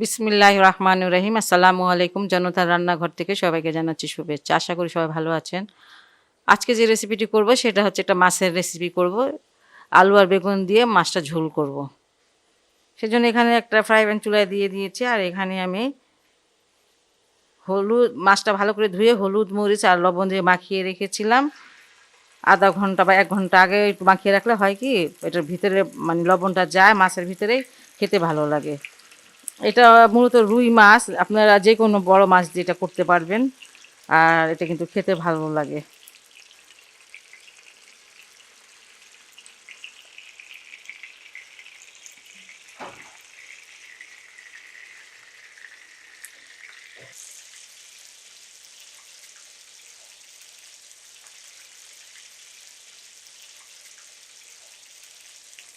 বিসমিল্লাহির রহমানির রহিম। আসসালামু আলাইকুম। জনতার রান্নাঘর থেকে সবাইকে জানাচ্ছি শুভেচ্ছা। আশা করি সবাই ভালো আছেন। আজকে যে রেসিপিটি করব সেটা হচ্ছে একটা মাছের রেসিপি করব। আলু আর বেগুন দিয়ে মাছটা ঝোল করব। সেজন্য এখানে একটা ফ্রাই প্যান চুলায় দিয়ে দিয়েছি, আর এখানে আমি মাছটা ভালো করে ধুয়ে হলুদ মরিচ আর লবণ দিয়ে মাখিয়ে রেখেছিলাম। আধা ঘন্টা বা 1 ঘন্টা আগে একটু মাখিয়ে রাখলে হয় কি এটার ভিতরে মানে লবণটা যায় মাছের ভিতরে, খেতে ভালো লাগে। এটা মূলত রুই মাছ, আপনারা যে কোনো বড় মাছ দিয়ে এটা করতে পারবেন, আর এটা কিন্তু খেতে ভালো লাগে।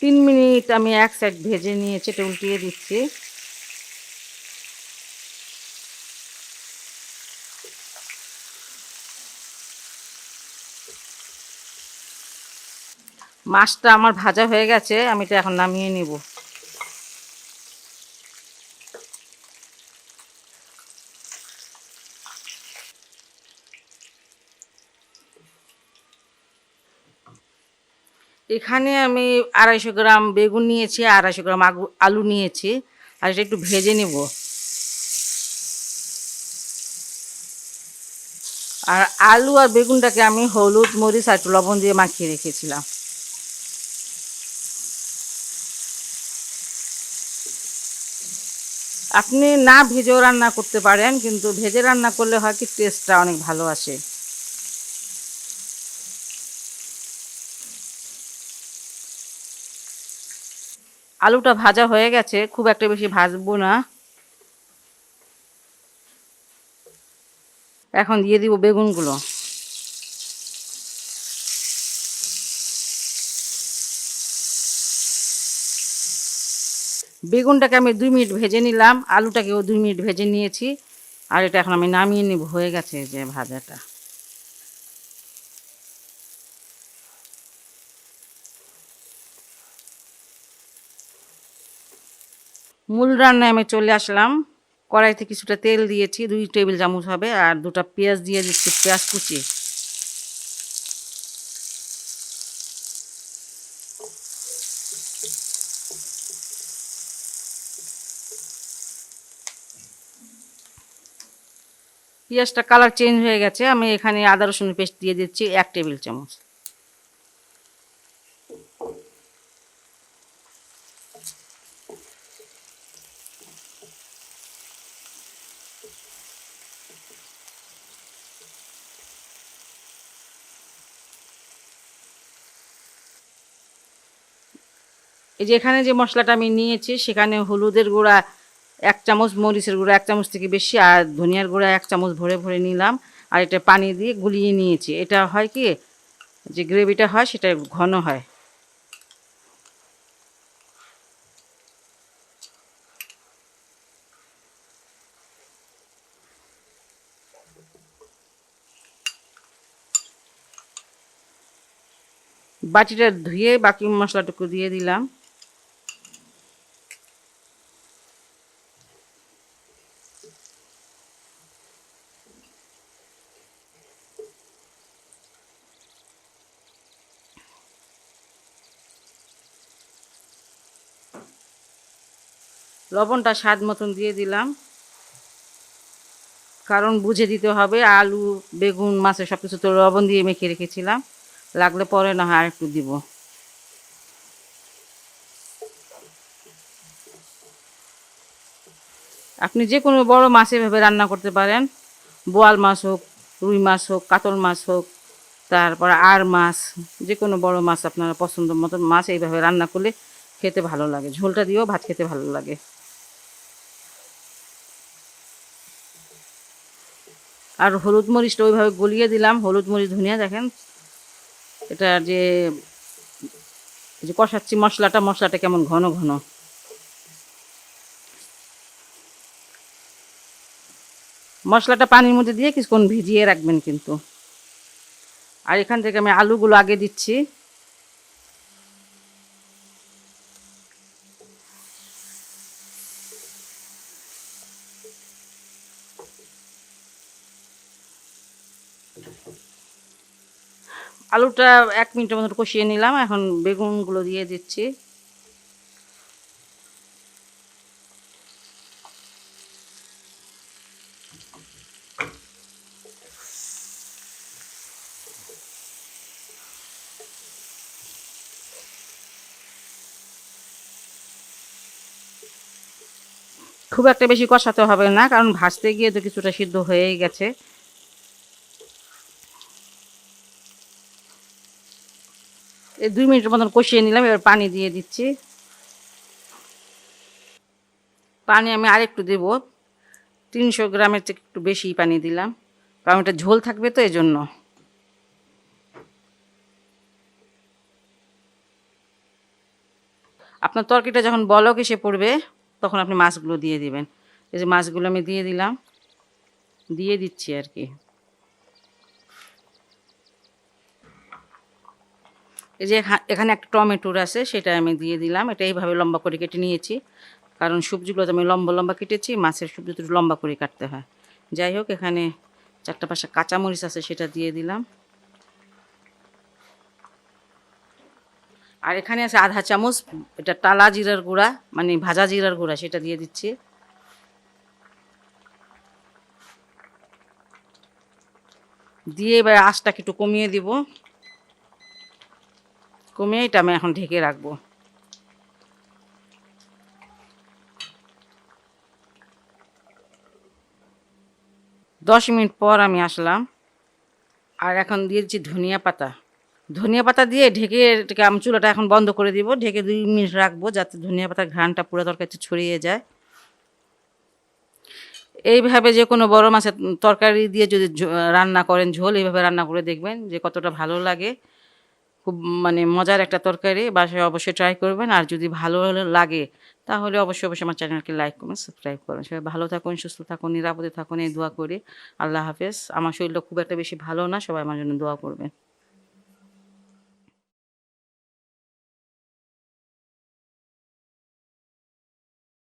তিন মিনিট আমি এক সাইড ভেজে নিয়েছি, এটা উল্টিয়ে দিচ্ছি। মাছটা আমার ভাজা হয়ে গেছে, আমি এটা এখন নামিয়ে নিব। এখানে আমি 250 গ্রাম বেগুন নিয়েছি, 250 গ্রাম আলু নিয়েছি, আর এটা একটু ভেজে নিব। আর আলু আর বেগুনটাকে আমি হলুদ মরিচ আর একটু লবণ দিয়ে মাখিয়ে রেখেছিলাম। আপনি না ভেজেও রান্না করতে পারেন, কিন্তু ভেজে রান্না করলে হয় কি টেস্টটা অনেক ভালো আসে। আলুটা ভাজা হয়ে গেছে, খুব একটা বেশি ভাজবো না। এখন দিয়ে দিব বেগুনগুলো। বেগুনটাকে আমি 2 মিনিট ভেজে নিলাম, আলুটাকেও 2 মিনিট ভেজে নিয়েছি, আর এটা এখন আমি নামিয়ে নিব। হয়ে গেছে যে ভাজাটা। মূল রান্নায় আমি চলে আসলাম। কড়াইতে কিছুটা তেল দিয়েছি, 2 টেবিল চামচ হবে, আর 2টা পেঁয়াজ দিয়ে দিচ্ছি, পেঁয়াজ কুচি। পেঁয়াজটা কালার চেঞ্জ হয়ে গেছে, আমি এখানে আদা রসুনের পেস্ট দিয়ে দিচ্ছি 1 টেবিল চামচ। এই যে এখানে যে মশলাটা আমি নিয়েছি, সেখানে হলুদের গুঁড়া 1 চামচ, মরিচের গুঁড়া 1 চামচ থেকে বেশি, আর ধনিয়ার গুঁড়া 1 চামচ ভরে ভরে নিলাম। আর এটা পানি দিয়ে গুলিয়ে নিয়েছি। এটা হয় কি যে গ্রেভিটা হয় সেটা ঘন হয়। বাটিটা ধুয়ে বাকি মশলাটুকু দিয়ে দিলাম। লবণটা স্বাদ মতন দিয়ে দিলাম, কারণ বুঝে দিতে হবে। আলু বেগুন মাছে সব কিছু তো লবণ দিয়ে মেখে রেখেছিলাম, লাগলে পরে না হয় আর একটু দিব। আপনি যে কোনো বড় মাছ এভাবে রান্না করতে পারেন, বোয়াল মাছ হোক, রুই মাছ হোক, কাতল মাছ হোক, তারপর আর মাছ, যে কোনো বড় মাছ আপনার পছন্দ মতন মাছ এইভাবে রান্না করলে খেতে ভালো লাগে। ঝোলটা দিয়েও ভাত খেতে ভালো লাগে। আর হলুদ মরিচটা ওইভাবে গলিয়ে দিলাম, হলুদ মরিচ ধনিয়া। দেখেন এটা যে কষাচ্ছি মশলাটা কেমন ঘন ঘন। মশলাটা পানির মধ্যে দিয়ে কিছুক্ষণ ভিজিয়ে রাখবেন কিন্তু। আর এখান থেকে আমি আলুগুলো আগে দিচ্ছি। আলুটা 1 মিনিটের মতো কষিয়ে নিলাম, এখন বেগুনগুলো দিয়ে দিচ্ছি। খুব একটা বেশি কষাতে হবে না, কারণ ভাজতে গিয়ে তো কিছুটা সিদ্ধ হয়েই গেছে। এই 2 মিনিটের মতন কষিয়ে নিলাম, এবার পানি দিয়ে দিচ্ছি। পানি আমি আরেকটু দেব, 300 গ্রামের থেকে একটু বেশি পানি দিলাম, কারণ এটা ঝোল থাকবে তো এই জন্য। আপনার তরকারিটা যখন বলক এসে পড়বে তখন আপনি মাছগুলো দিয়ে দিবেন। এই যে মাছগুলো আমি দিয়ে দিলাম, দিয়ে দিচ্ছি আর কি। এই যে এখানে একটা টমেটোর আছে, সেটা আমি দিয়ে দিলাম। এটা এইভাবে লম্বা করে কেটে নিয়েছি, কারণ সবজিগুলো তো আমি লম্বা লম্বা কেটেছি, মাছের সবজি তো লম্বা করে কাটতে হয়। যাই হোক, এখানে 4টা 5টা কাঁচামরিচ আছে, সেটা দিয়ে দিলাম। আর এখানে আছে আধা চামচ, এটা টালা জিরার গুঁড়া, মানে ভাজা জিরার গুঁড়া, সেটা দিয়ে দিচ্ছি। দিয়ে এবার আঁচটাকে একটু কমিয়ে দিব, কমিয়ে এটা আমি এখন ঢেকে রাখবো। 10 মিনিট পর আমি আসলাম, আর এখন দিয়ে দিচ্ছি ধনিয়া পাতা। ধনিয়া পাতা দিয়ে ঢেকে এটাকে আমি চুলাটা এখন বন্ধ করে দিব, ঢেকে 2 মিনিট রাখবো, যাতে ধনিয়া পাতার ঘ্রাণটা পুরো তরকারিতে ছড়িয়ে যায়। এইভাবে যে কোনো বড় মাছের তরকারি দিয়ে যদি রান্না করেন ঝোল, এইভাবে রান্না করে দেখবেন যে কতটা ভালো লাগে। খুব মানে মজার একটা তরকারি, বাসায় অবশ্যই ট্রাই করবেন। আর যদি ভালো লাগে তাহলে অবশ্যই অবশ্যই আমার চ্যানেলকে লাইক করুন, সাবস্ক্রাইব করুন। সবাই ভালো থাকুন, সুস্থ থাকুন, নিরাপদে থাকুন, এই দোয়া করি। আল্লাহ হাফেজ। আমার শরীরটা খুব একটা বেশি ভালো না, সবাই আমার জন্য দোয়া করবেন।